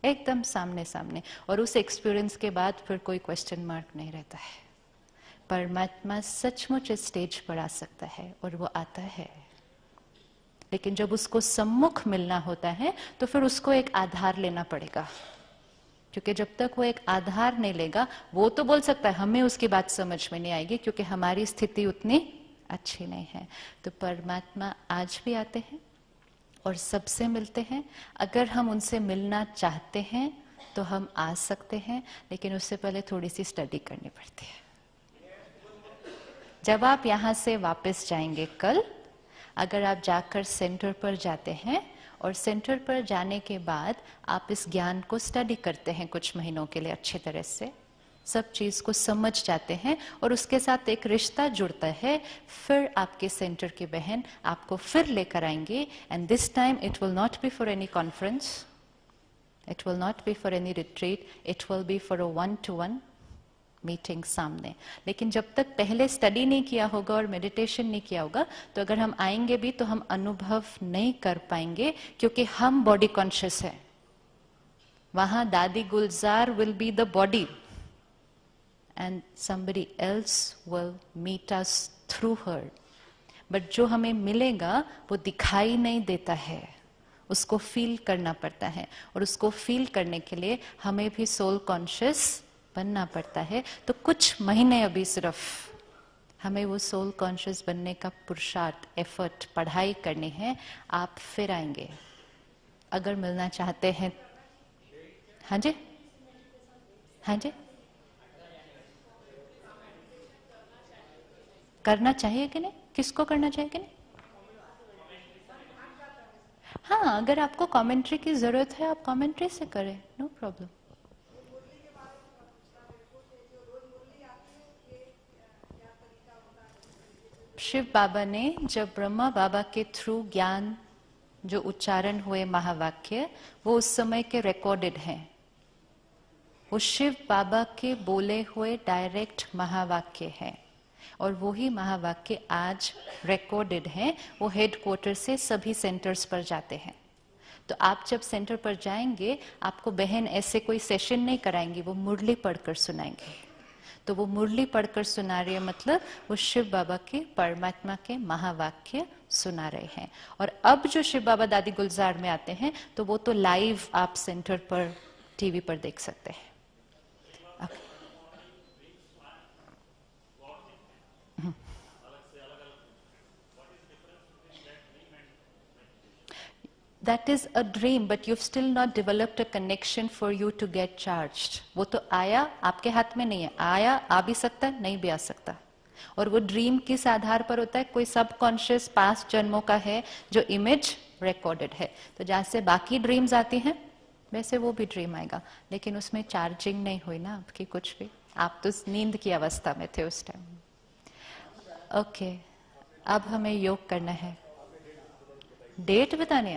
एकदम सामने सामने। और उस एक्सपीरियंस के बाद फिर कोई क्वेश्चन मार्क नहीं रहता है। परमात्मा सचमुच इस स्टेज पर आ सकता है, और वो आता है। लेकिन जब उसको सम्मुख मिलना होता है, तो फिर उसको एक आधार लेना पड़ेगा। क्योंकि जब तक वो एक आधार नहीं लेगा, वो तो बोल सकता है, हमें उसकी बात समझ में नहीं आएगी, क्योंकि हमारी स्थिति उतनी अच्छी नहीं है। तो परमात्मा आज भी आते हैं और सबसे मिलते हैं। अगर हम उनसे मिलना चाहते हैं तो हम आ सकते हैं, लेकिन उससे पहले थोड़ी सी स्टडी करनी पड़ती है। जब आप यहाँ से वापस जाएंगे कल, अगर आप जाकर सेंटर पर जाते हैं, और सेंटर पर जाने के बाद आप इस ज्ञान को स्टडी करते हैं कुछ महीनों के लिए अच्छी तरह से, सब चीज को समझ जाते हैं और उसके साथ एक रिश्ता जुड़ता है। फिर आपके सेंटर की बहन आपको फिर लेकर आएंगे, and this time it will not B for any conference, it will not B for any retreat, it will be for a 1-to-1 meeting सामने। लेकिन जब तक पहले स्टडी नहीं किया होगा और मेडिटेशन नहीं किया होगा, तो अगर हम आएंगे भी तो हम अनुभव नहीं कर पाएंगे, क्योंकि हम बॉडी कॉन्शियस है। वहां Dadi Gulzar will be the body and somebody else will meet us through her, but जो हमें मिलेगा वो दिखाई नहीं देता है, उसको फील करना पड़ता है, और उसको फील करने के लिए हमें भी सोल कॉन्शियस बनना पड़ता है। तो कुछ महीने अभी सिर्फ हमें वो सोल कॉन्शियस बनने का पुरुषार्थ, एफर्ट, पढ़ाई करनी है। आप फिर आएंगे अगर मिलना चाहते हैं। हाँ जी, हाँ जी, करना चाहिए कि नहीं? किसको करना चाहिए कि नहीं? हाँ, अगर आपको कमेंट्री की जरूरत है आप कमेंट्री से करें, नो प्रॉब्लम। शिव बाबा ने जब ब्रह्मा बाबा के थ्रू ज्ञान जो उच्चारण हुए महावाक्य, वो उस समय के रिकॉर्डेड हैं। वो शिव बाबा के बोले हुए डायरेक्ट महावाक्य हैं, और वही महावाक्य आज रिकॉर्डेड हैं। वो हेडक्वार्टर से सभी सेंटर्स पर जाते हैं। तो आप जब सेंटर पर जाएंगे, आपको बहन ऐसे कोई सेशन नहीं कराएंगी, वो मुरली पढ़कर सुनाएंगे। तो वो मुरली पढ़कर सुना रही है, मतलब वो शिव बाबा के, परमात्मा के महावाक्य सुना रहे हैं। और अब जो शिव बाबा दादी गुलजार में आते हैं, तो वो तो लाइव आप सेंटर पर टीवी पर देख सकते हैं। That is a dream, but you've still not developed a connection for you to get charged. वो तो आया, आपके हाथ में नहीं है। आया, आ भी सकता है, नहीं भी आ सकता। और वो ड्रीम किस आधार पर होता है? कोई सबकॉन्शियस पास्ट जन्मों का है जो इमेज रिकॉर्डेड है। तो जैसे बाकी ड्रीम्स आती हैं, वैसे वो भी ड्रीम आएगा, लेकिन उसमें चार्जिंग नहीं हुई ना आपकी कुछ भी। आप तो नींद की अवस्था में थे उस टाइम। ओके, अब हमें योग करना है। डेट बताने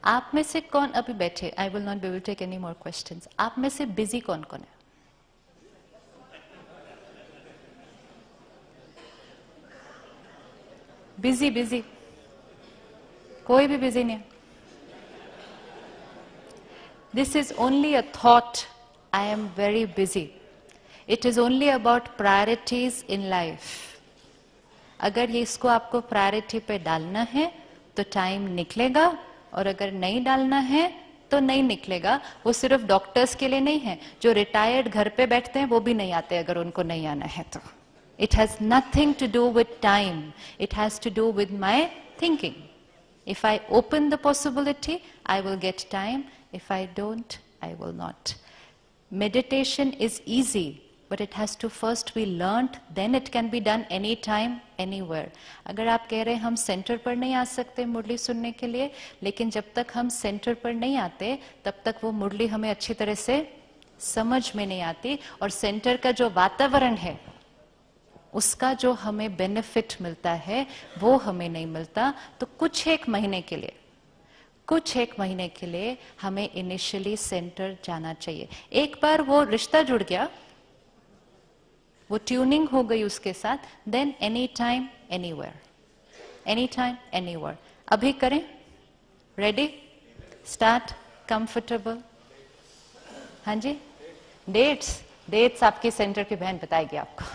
आप में से कौन अभी बैठे? I will not be able to take any more questions. आप में से बिजी कौन कौन है? बिजी बिजी कोई भी बिजी नहीं है। This is only a thought, I am very busy. It is only about priorities in life. अगर ये इसको आपको प्रायोरिटी पे डालना है तो टाइम निकलेगा, और अगर नहीं डालना है तो नहीं निकलेगा। वो सिर्फ डॉक्टर्स के लिए नहीं है, जो रिटायर्ड घर पे बैठते हैं वो भी नहीं आते अगर उनको नहीं आना है तो। It has nothing to do with time. It has to do with my thinking. If I open the possibility, I will get time. If I don't, I will not. Meditation is easy, but it has to first be learnt. Then it can be done anytime, anywhere. अगर आप कह रहे हैं हम centre पर नहीं आ सकते मुरली सुनने के लिए, लेकिन जब तक हम सेंटर पर नहीं आते तब तक वो मुरली हमें अच्छी तरह से समझ में नहीं आती, और सेंटर का जो वातावरण है उसका जो हमें बेनिफिट मिलता है वो हमें नहीं मिलता। तो कुछ एक महीने के लिए हमें इनिशियली सेंटर जाना चाहिए। एक बार वो रिश्ता जुड़ गया, वो ट्यूनिंग हो गई उसके साथ, देन एनी टाइम एनीवेयर। अभी करें? रेडी? स्टार्ट? कंफर्टेबल? हाँ जी। डेट्स आपकी सेंटर की बहन बताएगी आपको,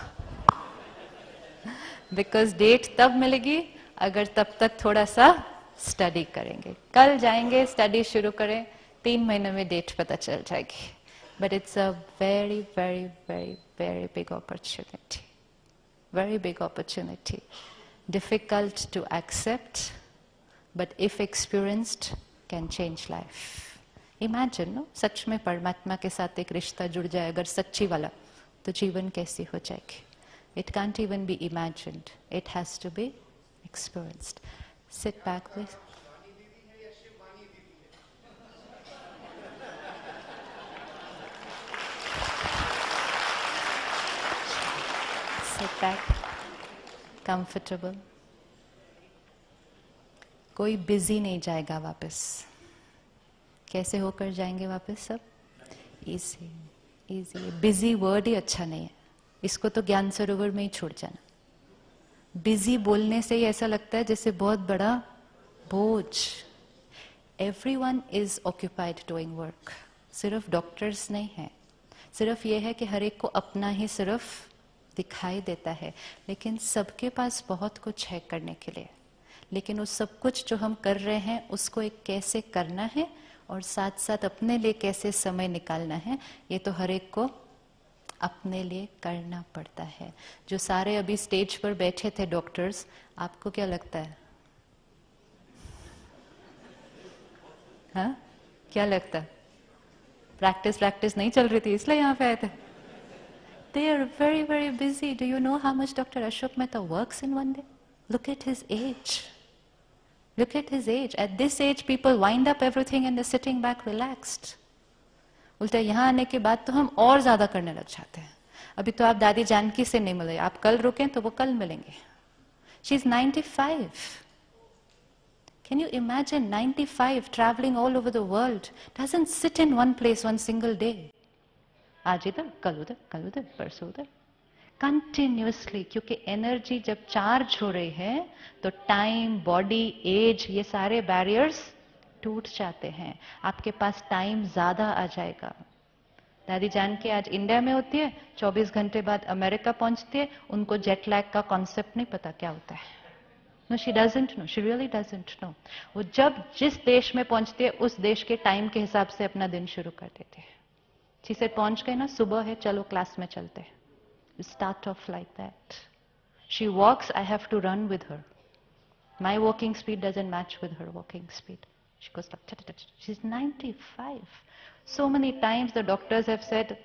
बिकॉज डेट तब मिलेगी अगर तब तक थोड़ा सा स्टडी करेंगे। कल जाएंगे, स्टडी शुरू करें, 3 महीने में डेट पता चल जाएगी। But it's a very very very very big opportunity, difficult to accept, but if experienced, can change life. Imagine, no? सच में परमात्मा के साथ एक रिश्ता जुड़ जाए अगर सच्ची वाला, तो जीवन कैसी हो जाएगी? It can't even be imagined. It has to be experienced. Sit back, please. Sit back. Comfortable. कोई बिजी नहीं जाएगा वापस. कैसे होकर जाएंगे वापस सब? इजी. इजी. बिजी वर्ड ही अच्छा नहीं है. इसको तो ज्ञान सरोवर में ही छोड़ जाना. बिजी बोलने से ही ऐसा लगता है जैसे बहुत बड़ा बोझ. Everyone is occupied doing work. सिर्फ डॉक्टर्स नहीं है. सिर्फ ये है कि हर एक को अपना ही सिर्फ दिखाई देता है, लेकिन सबके पास बहुत कुछ है करने के लिए. लेकिन उस सब कुछ जो हम कर रहे हैं उसको एक कैसे करना है और साथ साथ अपने लिए कैसे समय निकालना है, ये तो हर एक को अपने लिए करना पड़ता है. जो सारे अभी स्टेज पर बैठे थे डॉक्टर्स, आपको क्या लगता है? हाँ, क्या लगता है? प्रैक्टिस नहीं चल रही थी इसलिए यहाँ पे आए थे? They are very, very busy. Do you know how much Dr. Ashok Mehta works in one day? Look at his age. Look at his age. At this age, people wind up everything and they're sitting back relaxed. उल्टा यहाँ आने के बाद तो हम और ज्यादा करने लग जाते हैं. अभी तो आप दादी जानकी से नहीं मिले, आप कल रुकें तो वो कल मिलेंगे. She's 95. Can you imagine 95 traveling all over the world? Doesn't sit in one place one single day. आज इधर, कल उधर, परसों उधर. कंटिन्यूसली, क्योंकि एनर्जी जब चार्ज हो रही है तो टाइम, बॉडी, एज, ये सारे बैरियर्स टूट जाते हैं. आपके पास टाइम ज्यादा आ जाएगा. दादी जान के आज इंडिया में होती है, 24 घंटे बाद अमेरिका पहुंचती है. उनको जेट लैग का कॉन्सेप्ट नहीं पता क्या होता है. No, she doesn't know. She really doesn't know. वो जब जिस देश में पहुंचती है उस देश के टाइम के हिसाब से अपना दिन शुरू कर देते हैं. शी सेड पहुंच गए ना, सुबह है, चलो क्लास में चलते हैं. Start off like that. She walks, I have to run with her. My walking speed doesn't match with her walking speed. She goes like, she's 95. So many times the doctors have said,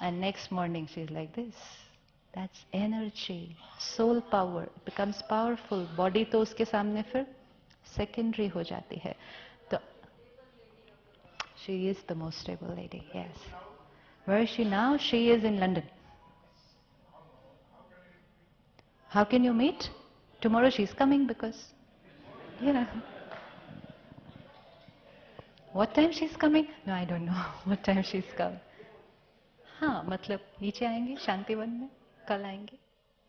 and next morning she's like this. That's energy, soul power. It becomes powerful. Body तो उसके सामने फिर secondary हो जाती है. तो she is the most stable lady, yes. Where is she now? She is in London. How can you meet? Tomorrow she's coming because, you know. What time she's coming? No, I don't know what time she's coming. हाँ, मतलब नीचे आएंगे शांतिवन में, कल आएंगे,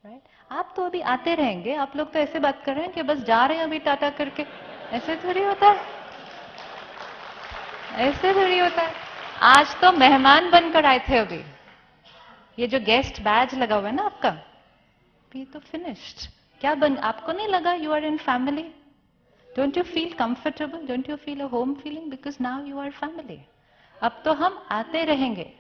right? आप तो अभी आते रहेंगे. आप लोग तो ऐसे बात कर रहे हैं कि बस जा रहे हैं अभी टाटा करके. ऐसे थोड़ी होता है. ऐसे थोड़ी होता है. आज तो मेहमान बनकर आए थे अभी. ये जो गेस्ट बैज लगा हुआ है ना आपका, ये तो फिनिश्ड. क्या बन, आपको नहीं लगा you are in family? Don't you feel comfortable? Don't you feel a home feeling? Because now you are family. अब तो हम आते रहेंगे,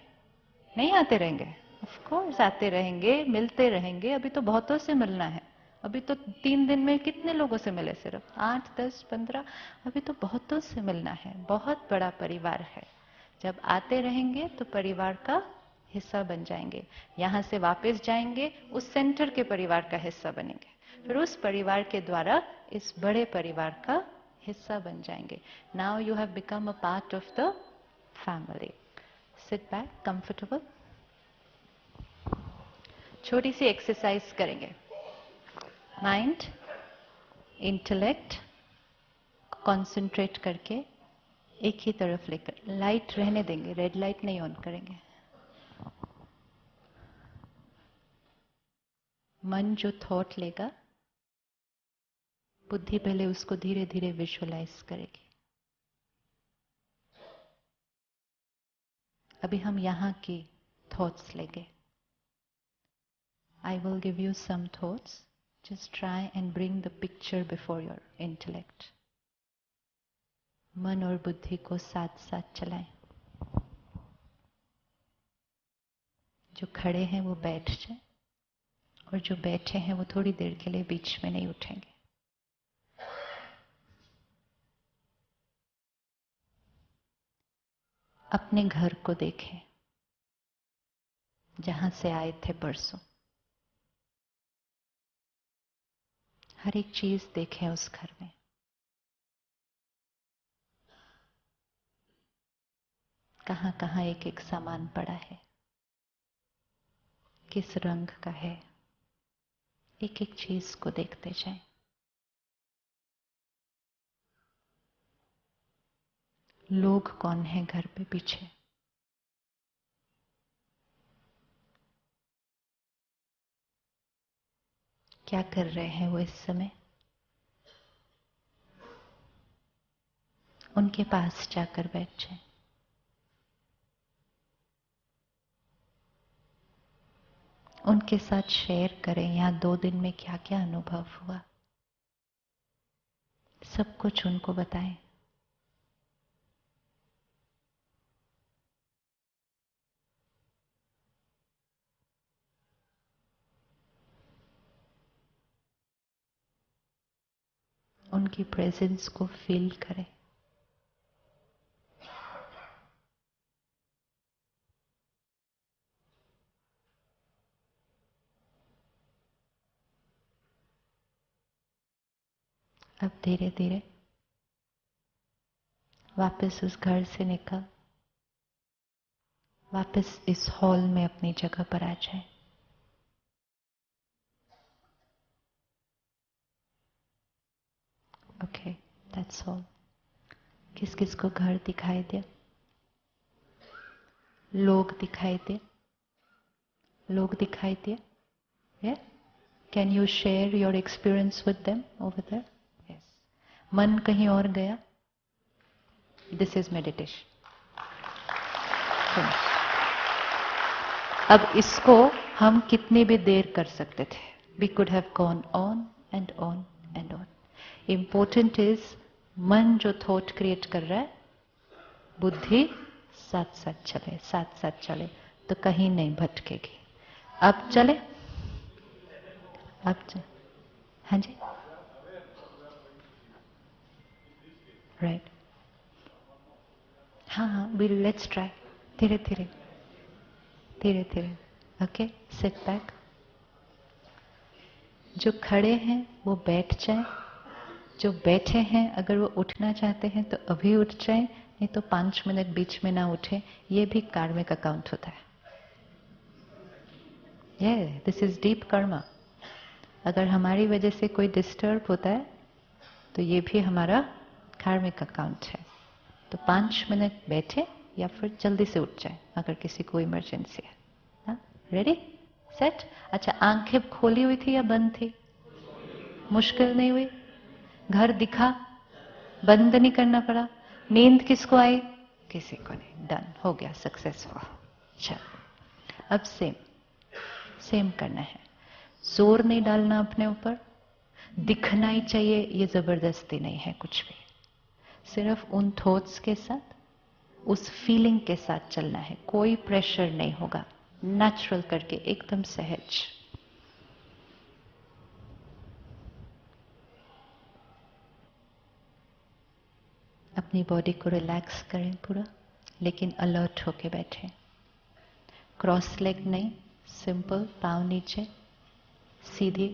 नहीं आते रहेंगे? ऑफ कोर्स आते रहेंगे, मिलते रहेंगे. अभी तो बहुतों से मिलना है. अभी तो 3 दिन में कितने लोगों से मिले? सिर्फ 8, 10, 15. अभी तो बहुतों से मिलना है. बहुत बड़ा परिवार है. जब आते रहेंगे तो परिवार का हिस्सा बन जाएंगे. यहां से वापस जाएंगे, उस सेंटर के परिवार का हिस्सा बनेंगे. फिर उस परिवार के द्वारा इस बड़े परिवार का हिस्सा बन जाएंगे. Now you have become a part of the family. Sit back, comfortable. छोटी सी एक्सरसाइज करेंगे. माइंड, इंटेलेक्ट कंसंट्रेट करके एक ही तरफ लेकर, लाइट रहने देंगे, रेड लाइट नहीं ऑन करेंगे. मन जो थॉट लेगा, बुद्धि पहले उसको धीरे धीरे विजुअलाइज करेगी. अभी हम यहां की थॉट्स लेंगे. I will give you some thoughts. Just try and bring the picture before your intellect. मन और बुद्धि को साथ साथ चलाएं. जो खड़े हैं वो बैठ जाएं और जो बैठे हैं वो थोड़ी देर के लिए बीच में नहीं उठेंगे। अपने घर को देखें जहां से आए थे परसों। हर एक चीज देखें उस घर में। कहां कहां एक एक सामान पड़ा है, किस रंग का है, एक एक चीज को देखते जाएं। लोग कौन है घर पे पीछे? क्या कर रहे हैं वो इस समय? उनके पास जाकर बैठ जाएं। उनके साथ शेयर करें यहाँ 2 दिन में क्या क्या अनुभव हुआ, सब कुछ उनको बताएं। उनकी प्रेजेंस को फील करें। अब धीरे धीरे वापस उस घर से निकल वापस इस हॉल में अपनी जगह पर आ जाए। Okay, that's all. किस किस को घर दिखाई दे? लोग दिखाई दे? लोग दिखाई दे? Yeah? Can you share your experience with them over there? Yes. मन कहीं और गया? This is meditation. Finish. अब इसको हम कितनी भी देर कर सकते थे। We could have gone on and on and on. Important is मन जो थॉट क्रिएट कर रहा है, बुद्धि साथ साथ चले तो कहीं नहीं भटकेगी। अब चले, अब चले। हाँ जी, राइट। हाँ हाँ, लेट्स ट्राई। धीरे धीरे धीरे धीरे। Okay, sit back. जो खड़े हैं वो बैठ जाएं, जो बैठे हैं अगर वो उठना चाहते हैं तो अभी उठ जाएं, नहीं तो 5 मिनट बीच में ना उठे। ये भी कार्मिक अकाउंट होता है। ये दिस इज डीप कर्मा। अगर हमारी वजह से कोई डिस्टर्ब होता है तो ये भी हमारा कार्मिक अकाउंट है। तो 5 मिनट बैठे या फिर जल्दी से उठ जाए अगर किसी को इमरजेंसी है। Ready, set. अच्छा, आंखें खोली हुई थी या बंद थी? मुश्किल नहीं हुई? घर दिखा? बंद नहीं करना पड़ा? नींद किसको आई? किसी को नहीं। डन, हो गया, सक्सेसफुल। चलो, अब सेम सेम करना है। जोर नहीं डालना अपने ऊपर। दिखना ही चाहिए, ये जबरदस्ती नहीं है कुछ भी। सिर्फ उन थॉट्स के साथ, उस फीलिंग के साथ चलना है। कोई प्रेशर नहीं होगा। नेचुरल करके, एकदम सहज। अपनी बॉडी को रिलैक्स करें पूरा, लेकिन अलर्ट होके बैठें। क्रॉस लेग नहीं, सिंपल, पाँव नीचे, सीधी।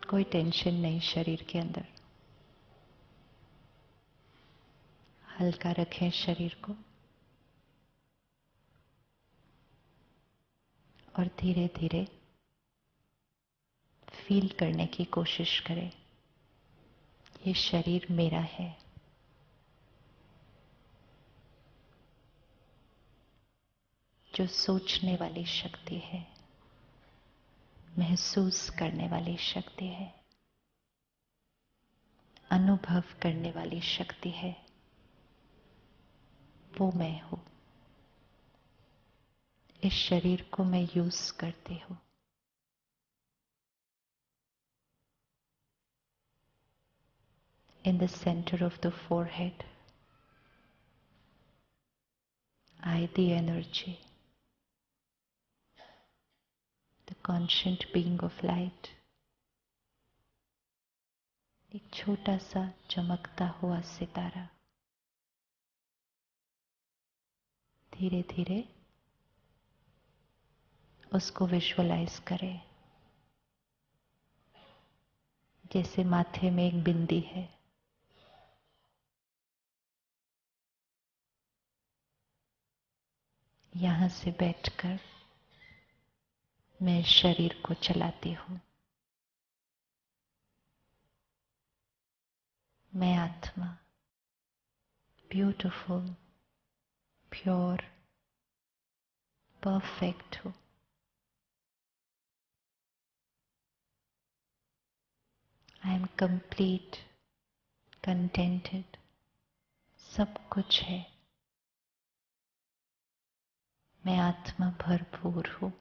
कोई टेंशन नहीं शरीर के अंदर। हल्का रखें शरीर को और धीरे धीरे फील करने की कोशिश करें, ये शरीर मेरा है। जो सोचने वाली शक्ति है, महसूस करने वाली शक्ति है, अनुभव करने वाली शक्ति है, वो मैं हूं। इस शरीर को मैं यूज करती हूं। In the center of the forehead, I, the energy, the conscient being of light, एक छोटा सा चमकता हुआ सितारा धीरे धीरे उसको विजुअलाइज करें, जैसे माथे में एक बिंदी है। यहां से बैठकर मैं शरीर को चलाती हूँ। मैं आत्मा ब्यूटीफुल, प्योर, परफेक्ट हूँ। आई एम कंप्लीट, कंटेंटेड, सब कुछ है। मैं आत्मा भरपूर हूँ।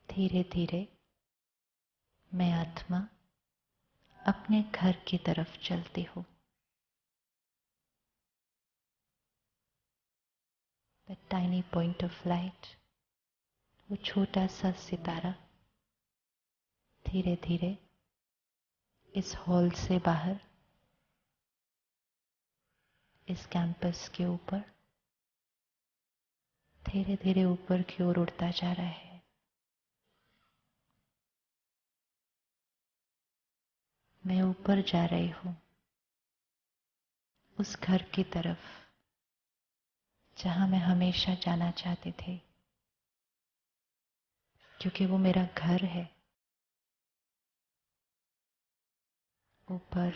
धीरे धीरे मैं आत्मा अपने घर की तरफ चलती हूँ। The tiny point of light, वो छोटा सा सितारा धीरे धीरे इस हॉल से बाहर, इस कैंपस के ऊपर धीरे धीरे ऊपर की ओर उड़ता जा रहा है। मैं ऊपर जा रही हूँ, उस घर की तरफ जहां मैं हमेशा जाना चाहती थी, क्योंकि वो मेरा घर है। ऊपर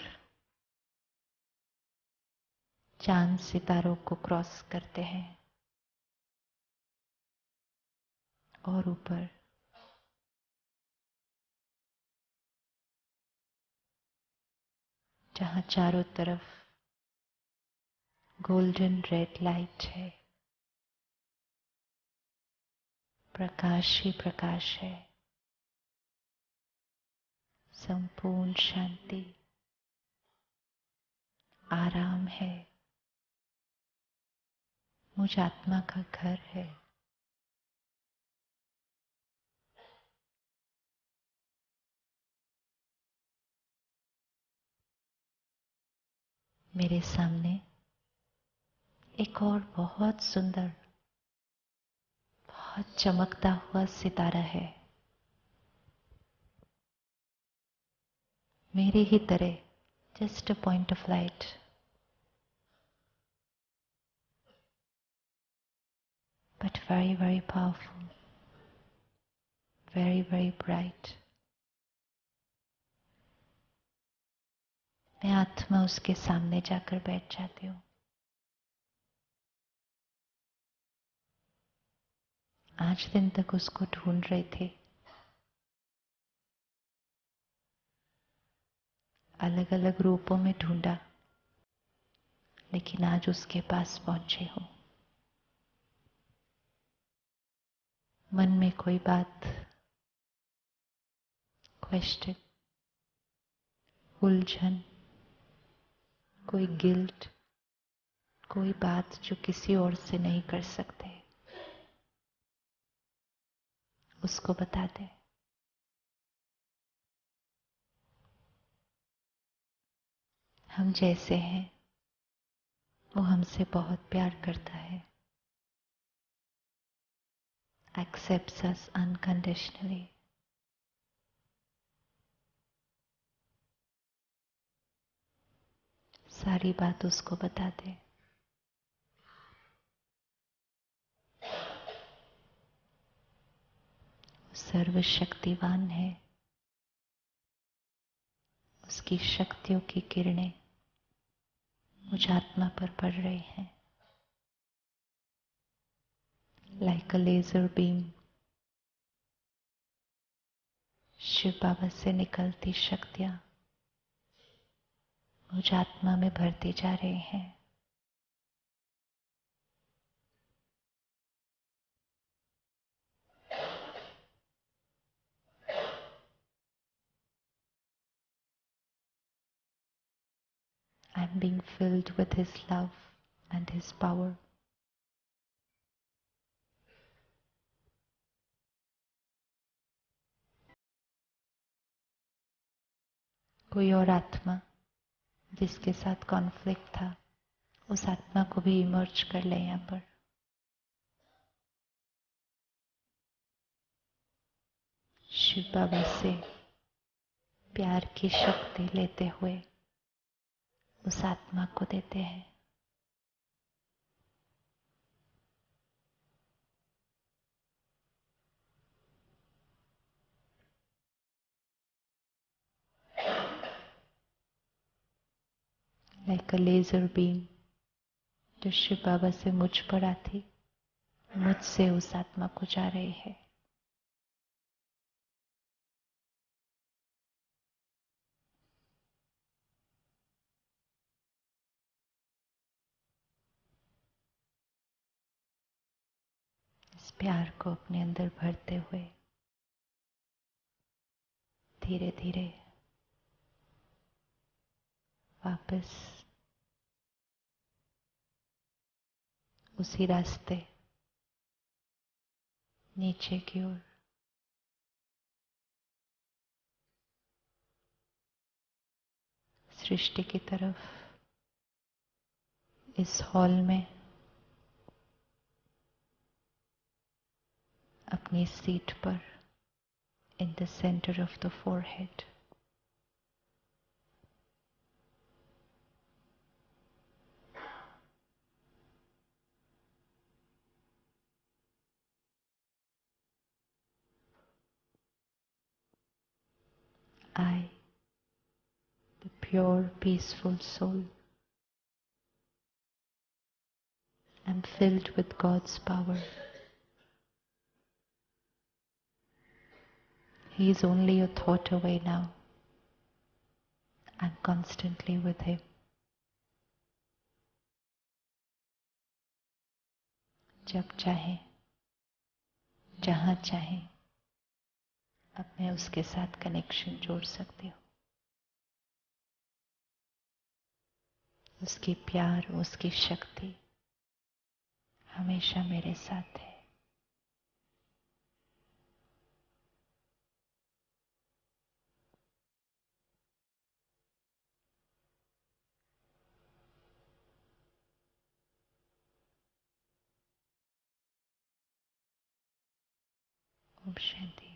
चांद सितारों को क्रॉस करते हैं और ऊपर जहां चारों तरफ गोल्डन रेड लाइट है, प्रकाश ही प्रकाश है, संपूर्ण शांति, आराम है। मुझ आत्मा का घर है। मेरे सामने एक और बहुत सुंदर, बहुत चमकता हुआ सितारा है। मेरे ही तरह, just a point of light, but very, very powerful, very, very bright. मैं आत्मा उसके सामने जाकर बैठ जाती हूँ। आज दिन तक उसको ढूंढ रही थी, अलग अलग रूपों में ढूंढा, लेकिन आज उसके पास पहुंची हूँ। मन में कोई बात, क्वेश्चन, उलझन, कोई गिल्ट, कोई बात जो किसी और से नहीं कर सकते, उसको बता दे। हम जैसे हैं, वो हमसे बहुत प्यार करता है, accepts us unconditionally. सारी बात उसको बता दे। सर्वशक्तिवान है, उसकी शक्तियों की किरणें मुझ आत्मा पर पड़ रही हैं, like a laser beam. Shiv Baba से निकलती शक्तियां मुझ आत्मा में भरती जा रही हैं। I am being filled with His love and His power. कोई और आत्मा जिसके साथ कॉन्फ्लिक्ट था, उस आत्मा को भी इमर्ज कर ले यहाँ पर. शिव बाबा से प्यार की शक्ति लेते हुए उस आत्मा को देते हैं. लाइक अ लेजर बीम जो शिव बाबा से मुझ पर आती, मुझसे उस आत्मा को जा रही है. इस प्यार को अपने अंदर भरते हुए धीरे धीरे वापस उसी रास्ते नीचे की ओर सृष्टि की तरफ इस हॉल में अपनी सीट पर in the centre of the forehead I, the pure peaceful soul, am filled with God's power. He is only a thought away now. I'm constantly with Him. जब चाहे, जहाँ चाहे, अब मैं उसके साथ कनेक्शन जोड़ सकती हूँ. उसकी प्यार, उसकी शक्ति हमेशा मेरे साथ है. ओम शांति.